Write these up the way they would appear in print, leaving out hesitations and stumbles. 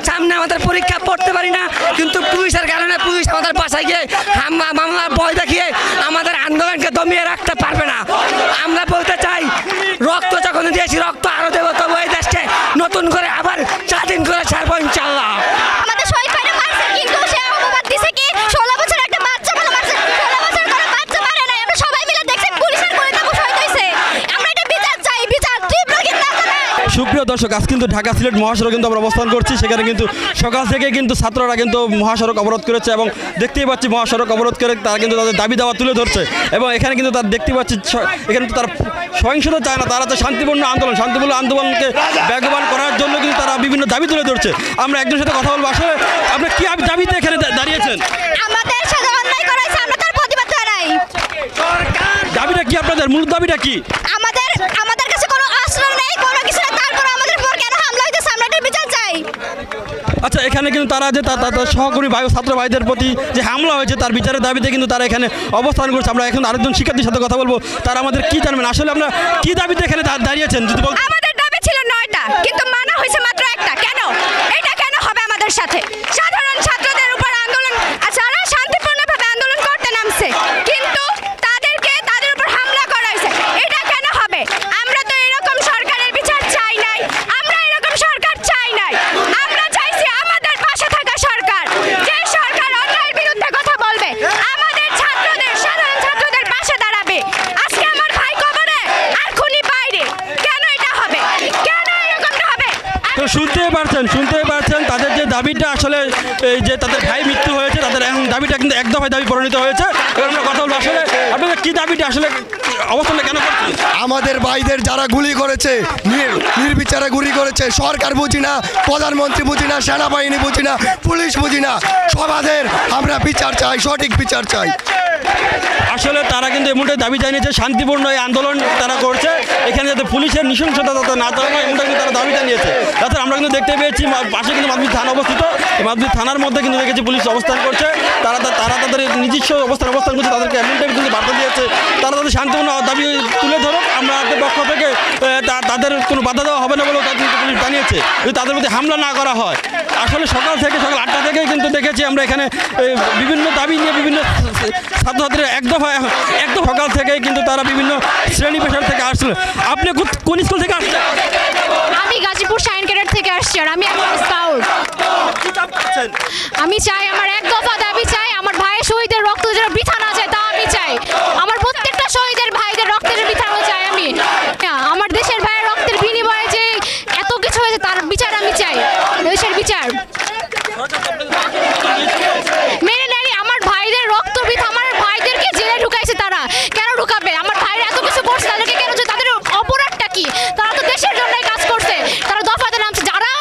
সামনে আমাদের পরীক্ষা পড়তে পারি না, কিন্তু পুলিশের কারণে পুলিশ আমাদের বাসায় গিয়ে মামলার ভয় দেখিয়ে আমাদের আন্দোলনকে দমিয়ে রাখতে পারবে না। আমরা বলতে চাই, রক্ত যখন দিয়েছি রক্ত আরো দেবো, তবু এই দেশকে নতুন করে আবার স্বাধীন করে ছাড়বো ইনশাল্লাহ। আমাদের শহীদ ভাইরা মারছে, কিন্তু সে অপবাদ দিছে কি 16 বছর একটা বাচ্চা বলে মারছে। 16 বছর করে বাচ্চা মারে নাই, আমরা সবাই মিলে দেখছি পুলিশের গুলিতে শহীদ হইছে। আমরা এটা বিচার চাই, বিচার তীব্র কিন্তু সুপ্রিয় দর্শক, আজ কিন্তু ঢাকা সিলেট মহাসড়ক কিন্তু আমরা অবস্থান করছি। সেখানে কিন্তু সকাল থেকে কিন্তু ছাত্ররা কিন্তু মহাসড়ক অবরোধ করেছে এবং দেখতেই পাচ্ছি মহাসড়ক অবরোধ করে তারা কিন্তু তাদের দাবি দাওয়া তুলে ধরছে। এবং এখানে কিন্তু তারা দেখতে পাচ্ছি এখানে তো তারা সহিংসতা চায় না, তারা তো শান্তিপূর্ণ আন্দোলনকে বেগবান করার জন্য কিন্তু তারা বিভিন্ন দাবি তুলে ধরছে। আমরা একজনের সাথে কথা বলবো। আসলে আপনি কি দাবিতে এখানে দাঁড়িয়েছেন? আমাদের সাথে অন্যায় করা হয়েছে, আমরা তার প্রতিবাদ জানাই। দাবিটা কি আপনাদের? মূল দাবিটা কি? আমাদের কাছে কোনো আশ্রয় নেই, কোনো কিছু নেই, তারপর আমাদের উপর কেন হামলা হইতেছে, আমরা এটা বিচার চাই। আচ্ছা, এখানে কিন্তু তারা যে তাদের সহকর্মী ছাত্র ভাইদের প্রতি যে হামলা হয়েছে তার বিচারের দাবিতে কিন্তু তারা এখানে অবস্থান করছে। আমরা এখন আরেকজন শিক্ষার্থীর সাথে কথা বলবো, তারা আমাদের কি জানবেন। আসলে আমরা কি দাবিতে এখানে দাঁড়িয়েছেন যদি বলতে? আমাদের দাবি ছিল 9টা, কিন্তু মানা হয়েছে মাত্র একটা। কেন? এটা কেন হবে আমাদের সাথে? সাধারণ ছাত্রদের উপর আন্দোলন, যারা শান্তিপূর্ণভাবে আন্দোলন করতে নামছে, কিন্তু তাদের উপর হামলা করা হয়েছে। এটা কেন হবে? আমরা তো এরকম সরকারের বিচার চাই নাই, আমরা এরকম সরকার চাই নাই। আমরা চাইছি আমাদের পাশে থাকা সরকার, যে সরকার অন্যায়ের বিরুদ্ধে কথা বলবে, আমাদের ছাত্রদের, সাধারণ ছাত্রদের পাশে দাঁড়াবে। আজকে আমার ভাই কবরে আর খুনি বাইরে, কেন এটা হবে? কেন এরকমটা হবে? তো শুনতেই পারছেন তাদের যে দাবিটা, আসলে এই যে তাদের ভাই মৃত্যু হয়েছে, তাদের এখন দাবিটা কিন্তু এক দফায় দাবি পরিণত হয়েছে। এবার আমরা কথা বলবো, আসলে আপনাদের কি দাবিটা, আসলে অবস্থানটা কেন করছেন? আমাদের ভাইদের যারা গুলি করেছে, নির্বিচারে গুলি করেছে, সরকার বুঝি না, প্রধানমন্ত্রী বুঝি না, সেনাবাহিনী বুঝি না, পুলিশ বুঝি না, সবাদের আমরা বিচার চাই, সঠিক বিচার চাই। আসলে তারা কিন্তু এমনটা দাবি জানিয়েছে, শান্তিপূর্ণ এই আন্দোলন তারা করছে, এখানে যাতে পুলিশের নৃশংসতা যাতে না চালানো, এমনটা কিন্তু তারা দাবি জানিয়েছে। তাছাড়া আমরা কিন্তু দেখতে পেয়েছি পাশে কিন্তু মাধবদী থানা অবস্থিত, মাধবদী থানার মধ্যে কিন্তু দেখেছি পুলিশ অবস্থান করছে। তারা তাদের নিজস্ব অবস্থান করছে, তাদেরকে এমনটাই কিন্তু বার্তা দিয়েছে তারা তাদের শান্তিপূর্ণ দাবি তুলে ধরুক। আমরা আমাদের পক্ষ থেকে তাদের কোনো বাধা দেওয়া হবে না বলেও তাদের পুলিশ জানিয়েছে, যদি তাদের প্রতি হামলা না করা হয়। আসলে সকাল 8টা থেকেই কিন্তু দেখেছি আমরা এখানে বিভিন্ন দাবি নিয়ে বিভিন্ন ছাত্রছাত্রীরা এক দফা সকাল থেকেই কিন্তু তারা বিভিন্ন শ্রেণী পেশার থেকে আসছিল। আপনি কোন স্কুল থেকে আসছেন? আমি গাজীপুর শাইন ক্যাডেট থেকে আসছি, আর আমি একজন স্কাউট। আমি চাই, আমার এক দফা দাবি চাই, আমার ভাইয়ের শহীদের রক্ত যেন বৃথা না যায় তা আমি চাই। আমার প্রত্যেকটা শহীদের ভাইদের রক্তের বৃথাও চাই আমি। আমার দেশের ভাইয়ের রক্তের বিনিময়ে যে এত কিছু হয়েছে তার বিচার আমি চাই, দেশের বিচার মেনে নেই। আমার ভাইদের রক্ত বৃথা, আমার ভাইদেরকে জেলে ঢুকাইছে তারা, কেন ঢুকাবে? আমার ভাইরা এত কিছু করছে, তাদেরকে কেন? তাদের অপরাধটা কি? তারা তো দেশের জন্যই কাজ করছে, তারা দফাতে নামছে। যারা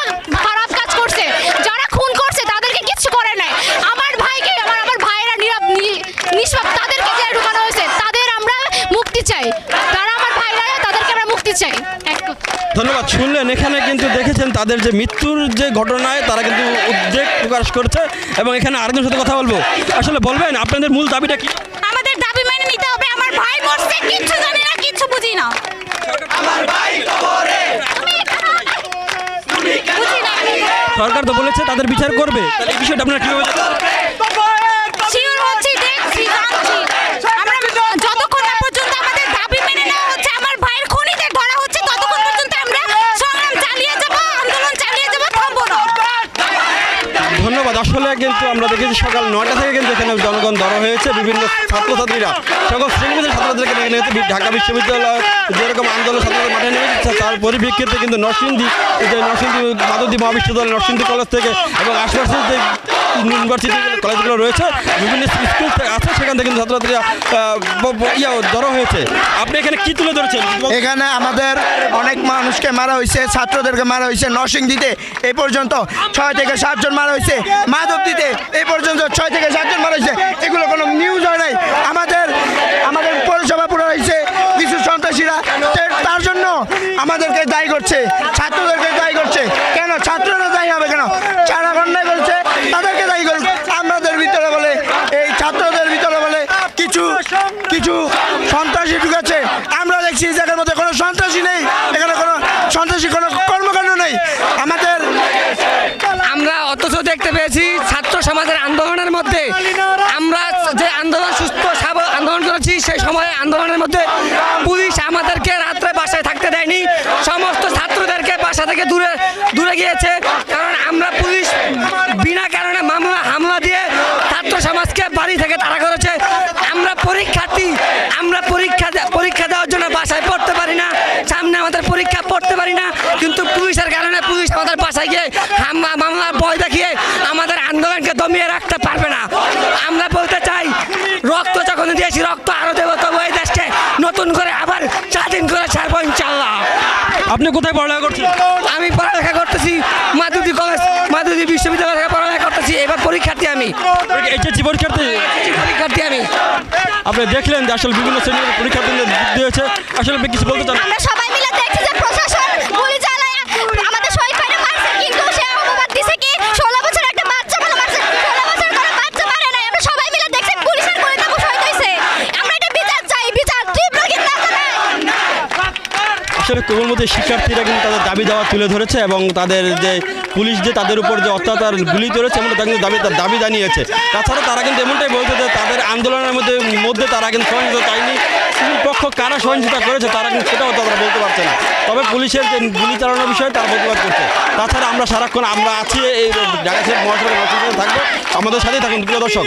খারাপ কাজ করছে, যারা খুন করছে, তাদেরকে কিচ্ছু করে নাই। আমার ভাইকে, আমার ভাইয়েরা নিষ্পাপ, তাদেরকে জেলে ঢুকানো হয়েছে, তাদের আমরা মুক্তি চাই। তারা আমার ভাইরা, তাদেরকে আমরা মুক্তি চাই। ধন্যবাদ। শুনলেন, এখানে কিন্তু দেখেছেন তাদের যে মৃত্যুর যে ঘটনায় তারা কিন্তু উদ্বেগ প্রকাশ করছে। এবং এখানে আরেকজনের সাথে কথা বলবো। আসলে বলবেন আপনাদের মূল দাবিটা কি? আমাদের দাবি মেনে নিতে হবে। আমার ভাই মরছে, কিচ্ছু জানি না, কিচ্ছু বুঝি না। আমার ভাই কবরে, বুঝি না। সরকার তো বলেছে তাদের বিচার করবে, তাহলে এই বিষয়টা আপনারা কিভাবে শিওর হচ্ছি, দেখছি, জানছি। আমরা যতক্ষণ না পর্যন্ত আমাদের দাবি মেনে নেওয়া হচ্ছে, আমার ভাইয়ের খুনিদের ধরা হচ্ছে, ততক্ষণ পর্যন্ত আমরা সংগ্রাম চালিয়ে যাব, আন্দোলন চালিয়ে যাব, থামবো না। ধন্যবাদ। আসলে কিন্তু আমরা দেখেছি সকাল 9টা থেকে কিন্তু এখানে জনগণ জড়ো হয়েছে, বিভিন্ন ছাত্রছাত্রীরা সকল শ্রেণীর ছাত্রছাত্রীকে নিয়ে ঢাকা বিশ্ববিদ্যালয় যেরকম আন্দোলন ছাত্রদের মাঠে নেমেছে, তার পরিপ্রেক্ষিতে কিন্তু নরসিংদী মাধবদী মহাবিশ্ববিদ্যালয়, নরসিংদী কলেজ থেকে এবং আশপাশের যে ইউনিভার্সিটি কলেজগুলো রয়েছে, বিভিন্ন স্কুল আছে, সেখান থেকে কিন্তু ছাত্রছাত্রীরা জড়ো হয়েছে। আপনি এখানে কি তুলে ধরেছেন? এখানে আমাদের অনেক মানুষকে মারা হয়েছে, ছাত্রদেরকে মারা হয়েছে। নরসিংদীতে এই পর্যন্ত 6 থেকে 7 জন মারা হয়েছে, মাধবদীতে এই পর্যন্ত 6 থেকে 7 জন মারা হয়েছে। এগুলো কোনো নিউজ হয় নাই। আমাদের পৌরসভা পুরো হয়েছে কিছু সন্ত্রাসীরা, তার জন্য আমাদেরকে দায়ী করছে, ছাত্রদেরকে দায়ী করছে। কেন ছাত্ররা দায়ী হবে? কেন যারা অন্যায় করছে তাদেরকে দায়ী করছে। আমাদের ভিতরে বলে, এই ছাত্রদের ভিতরে বলে কিছু সন্ত্রাসী ঢুকেছে। আমরা দেখছি এই জায়গার মধ্যে কোনো সন্ত্রাসী নেই, এখানে কোনো সন্ত্রাসী কোনো কর্মকাণ্ড নেই। আমরা বছর দেখতে পেয়েছি ছাত্র সমাজের আন্দোলনের মধ্যে আমরা যে আন্দোলন সুস্থ আন্দোলন করেছি সেই সময়ে আন্দোলনের মধ্যে পুলিশ আমাদেরকে রাত্রে বাসায় থাকতে দেয়নি, সমস্ত ছাত্রদেরকে বাসা থেকে দূরে দূরে গিয়েছে। কারণ আমরা পুলিশ বিনা কারণে হামলা দিয়ে ছাত্র সমাজকে বাড়ি থেকে তাড়া করেছে। আমরা পরীক্ষার্থী, আমরা পরীক্ষা দেওয়ার জন্য বাসায় পড়তে পারি না, সামনে আমাদের পরীক্ষা পড়তে পারি না, কিন্তু পুলিশের কারণে পুলিশ আমাদের বাসায় গিয়ে মামলার ভয় দেখিয়ে আমাদের আন্দোলনকে দমিয়ে রাখতে পারবে না। আমরা বলতে চাই, রক্ত যখন দিয়েছি রক্ত আরো দেবো, তবু এই দেশকে নতুন করে আবার স্বাধীন করে ছাড়বো ইনশাল্লাহ। আপনি কোথায় পড়ালেখা করছেন? আমি পড়ালেখা করতেছি মাধুরী কলেজ, মাধুরী বিশ্ববিদ্যালয় থেকে পড়ালেখা করতেছি। এবার পরীক্ষার্থী আমি, এইচএসসি পরীক্ষার্থী আমি। আপনি দেখলেন যে আসলে বিভিন্ন শ্রেণীর পরীক্ষার্থীদের দিয়েছে, আসলে আপনি কিছু বলতে চান? আমরা সবাই মিলে দেখছি যে প্রশাসন গুলি চালায় আমাদের শহীদ ভাইরা মারছে, কিন্তু সে অপবাদ দিছে কি 16 বছরের একটা বাচ্চা বলে মারছে। 16 বছর করে বাচ্চা মারে নাই, আমরা সবাই মিলে দেখছি পুলিশের গুলিতে শহীদ হইছে। আমরা এটা বিচার চাই, বিচার তীব্র কিন্তু আসলে কেবলমাত্র শিক্ষার্থীরা কিন্তু তাদের দাবি দাওয়া তুলে ধরেছে এবং তাদের যে পুলিশ যে তাদের উপর যে অত্যাচার গুলি করেছে এমনটা কিন্তু দাবি জানিয়েছে। তাছাড়া তারা কিন্তু এমনটাই বলছে যে তাদের আন্দোলনের মধ্যে তারা কিন্তু সহিংসতা চায়নি। পক্ষ কারা সহিংসতা করেছে তারা কিন্তু সেটাও তারা বলতে পারছে না, তবে পুলিশের যে গুলি চালানোর বিষয়ে তারা প্রতিবাদ করছে। তাছাড়া আমরা সারাক্ষণ আমরা আছি এই ঢাকা শহর মহাসড়কে থাকবো, আমাদের সাথেই থাকুন প্রিয় দর্শক।